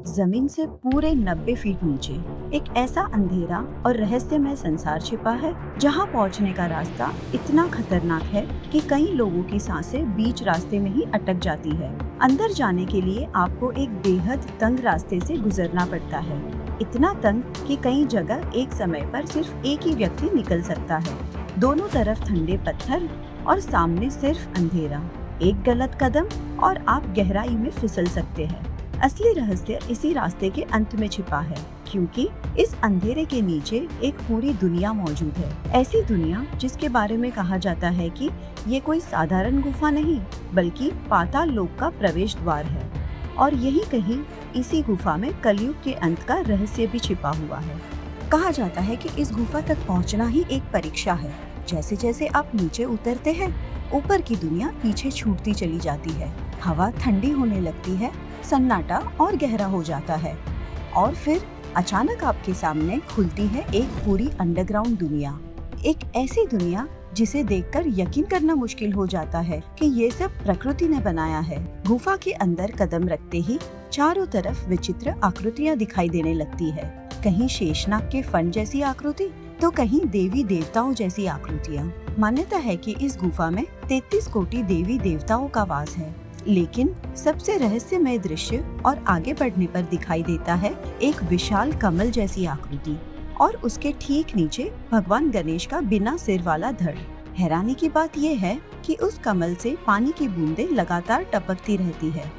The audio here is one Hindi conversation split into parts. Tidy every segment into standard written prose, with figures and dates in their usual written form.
जमीन से पूरे 90 फीट नीचे एक ऐसा अंधेरा और रहस्यमय संसार छिपा है जहां पहुंचने का रास्ता इतना खतरनाक है कि कई लोगों की सांसें बीच रास्ते में ही अटक जाती है। अंदर जाने के लिए आपको एक बेहद तंग रास्ते से गुजरना पड़ता है, इतना तंग कि कई जगह एक समय पर सिर्फ एक ही व्यक्ति निकल सकता है। दोनों तरफ ठंडे पत्थर और सामने सिर्फ अंधेरा। एक गलत कदम और आप गहराई में फिसल सकते हैं। असली रहस्य इसी रास्ते के अंत में छिपा है, क्योंकि इस अंधेरे के नीचे एक पूरी दुनिया मौजूद है। ऐसी दुनिया जिसके बारे में कहा जाता है कि ये कोई साधारण गुफा नहीं, बल्कि पाताल लोक का प्रवेश द्वार है। और यही कहीं इसी गुफा में कलयुग के अंत का रहस्य भी छिपा हुआ है। कहा जाता है कि इस गुफा तक पहुंचना ही एक परीक्षा है। जैसे जैसे आप नीचे उतरते हैं, ऊपर की दुनिया पीछे छूटती चली जाती है। हवा ठंडी होने लगती है, सन्नाटा और गहरा हो जाता है, और फिर अचानक आपके सामने खुलती है एक पूरी अंडरग्राउंड दुनिया। एक ऐसी दुनिया जिसे देखकर यकीन करना मुश्किल हो जाता है कि ये सब प्रकृति ने बनाया है। गुफा के अंदर कदम रखते ही चारों तरफ विचित्र आकृतियाँ दिखाई देने लगती है। कहीं शेषनाग के फन जैसी आकृति, तो कहीं देवी देवताओं जैसी आकृतियाँ। मान्यता है कि इस गुफा में 33 कोटि देवी देवताओं का वास है। लेकिन सबसे रहस्यमय दृश्य और आगे बढ़ने पर दिखाई देता है एक विशाल कमल जैसी आकृति, और उसके ठीक नीचे भगवान गणेश का बिना सिर वाला धड़। हैरानी की बात यह है कि उस कमल से पानी की बूंदें लगातार टपकती रहती है,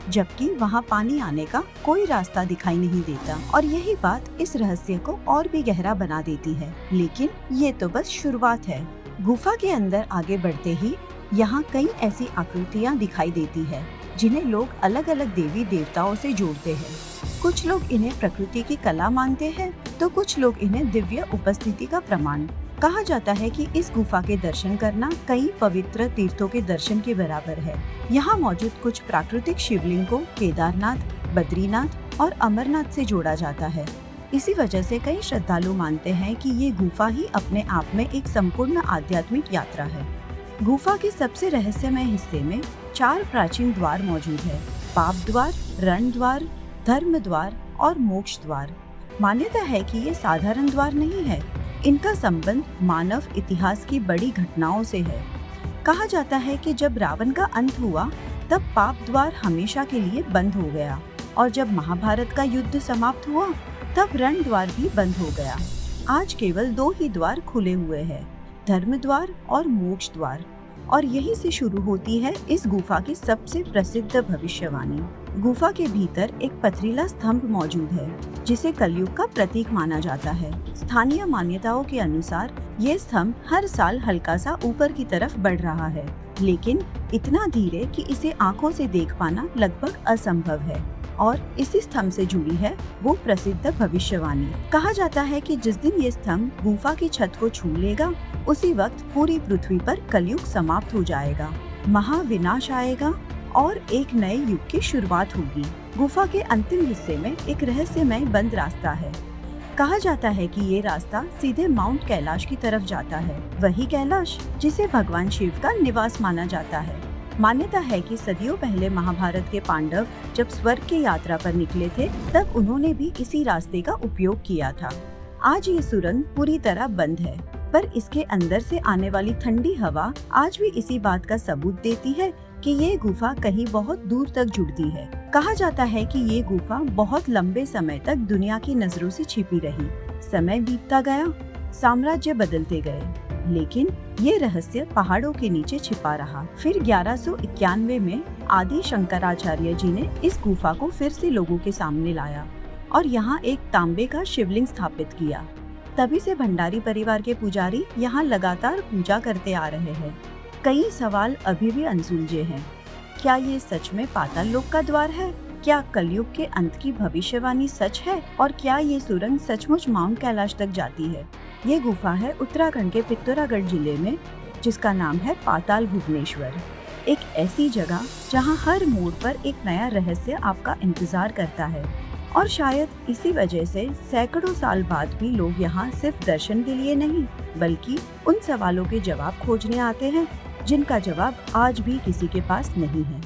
जबकि वहाँ पानी आने का कोई रास्ता दिखाई नहीं देता। और यही बात इस रहस्य को और भी गहरा बना देती है। लेकिन ये तो बस शुरुआत है। गुफा के अंदर आगे बढ़ते ही यहाँ कई ऐसी आकृतियाँ दिखाई देती है जिन्हें लोग अलग अलग देवी देवताओं से जोड़ते हैं। कुछ लोग इन्हें प्रकृति की कला मानते हैं, तो कुछ लोग इन्हें दिव्य उपस्थिति का प्रमाण। कहा जाता है कि इस गुफा के दर्शन करना कई पवित्र तीर्थों के दर्शन के बराबर है। यहाँ मौजूद कुछ प्राकृतिक शिवलिंग को केदारनाथ, बद्रीनाथ और अमरनाथ से जोड़ा जाता है। इसी वजह से कई श्रद्धालु मानते हैं कि ये गुफा ही अपने आप में एक संपूर्ण आध्यात्मिक यात्रा है। गुफा के सबसे रहस्यमय हिस्से में 4 प्राचीन द्वार मौजूद है: पाप द्वार, रण द्वार, धर्म द्वार और मोक्ष द्वार। मान्यता है कि ये साधारण द्वार नहीं है, इनका संबंध मानव इतिहास की बड़ी घटनाओं से है। कहा जाता है कि जब रावण का अंत हुआ, तब पाप द्वार हमेशा के लिए बंद हो गया, और जब महाभारत का युद्ध समाप्त हुआ, तब रण द्वार भी बंद हो गया। आज केवल 2 ही द्वार खुले हुए हैं, धर्म द्वार और मोक्ष द्वार। और यहीं से शुरू होती है इस गुफा की सबसे प्रसिद्ध भविष्यवाणी। गुफा के भीतर एक पथरीला स्तंभ मौजूद है, जिसे कलयुग का प्रतीक माना जाता है। स्थानीय मान्यताओं के अनुसार ये स्तंभ हर साल हल्का सा ऊपर की तरफ बढ़ रहा है, लेकिन इतना धीरे कि इसे आंखों से देख पाना लगभग असंभव है। और इसी स्तंभ से जुड़ी है वो प्रसिद्ध भविष्यवाणी। कहा जाता है कि जिस दिन ये स्तंभ गुफा की छत को छू लेगा, उसी वक्त पूरी पृथ्वी पर कलयुग समाप्त हो जाएगा, महाविनाश आएगा और एक नए युग की शुरुआत होगी। गुफा के अंतिम हिस्से में एक रहस्यमय बंद रास्ता है। कहा जाता है कि ये रास्ता सीधे माउंट कैलाश की तरफ जाता है, वही कैलाश जिसे भगवान शिव का निवास माना जाता है। मान्यता है कि सदियों पहले महाभारत के पांडव जब स्वर्ग की यात्रा पर निकले थे, तब उन्होंने भी इसी रास्ते का उपयोग किया था। आज ये सुरंग पूरी तरह बंद है, पर इसके अंदर से आने वाली ठंडी हवा आज भी इसी बात का सबूत देती है कि ये गुफा कहीं बहुत दूर तक जुड़ती है। कहा जाता है कि ये गुफा बहुत लंबे समय तक दुनिया की नजरों से छिपी रही। समय बीतता गया, साम्राज्य बदलते गए, लेकिन ये रहस्य पहाड़ों के नीचे छिपा रहा। फिर 1191 में आदि शंकराचार्य जी ने इस गुफा को फिर से लोगों के सामने लाया और यहाँ एक तांबे का शिवलिंग स्थापित किया। तभी से भंडारी परिवार के पुजारी यहाँ लगातार पूजा करते आ रहे हैं। कई सवाल अभी भी अनसुलझे हैं। क्या ये सच में पाताल लोक का द्वार है? क्या कलयुग के अंत की भविष्यवाणी सच है? और क्या ये सुरंग सचमुच माउंट कैलाश तक जाती है? ये गुफा है उत्तराखंड के पिथौरागढ़ जिले में, जिसका नाम है पाताल भुवनेश्वर। एक ऐसी जगह जहाँ हर मोड़ पर एक नया रहस्य आपका इंतजार करता है। और शायद इसी वजह से सैकड़ों साल बाद भी लोग यहाँ सिर्फ दर्शन के लिए नहीं, बल्कि उन सवालों के जवाब खोजने आते हैं जिनका जवाब आज भी किसी के पास नहीं है।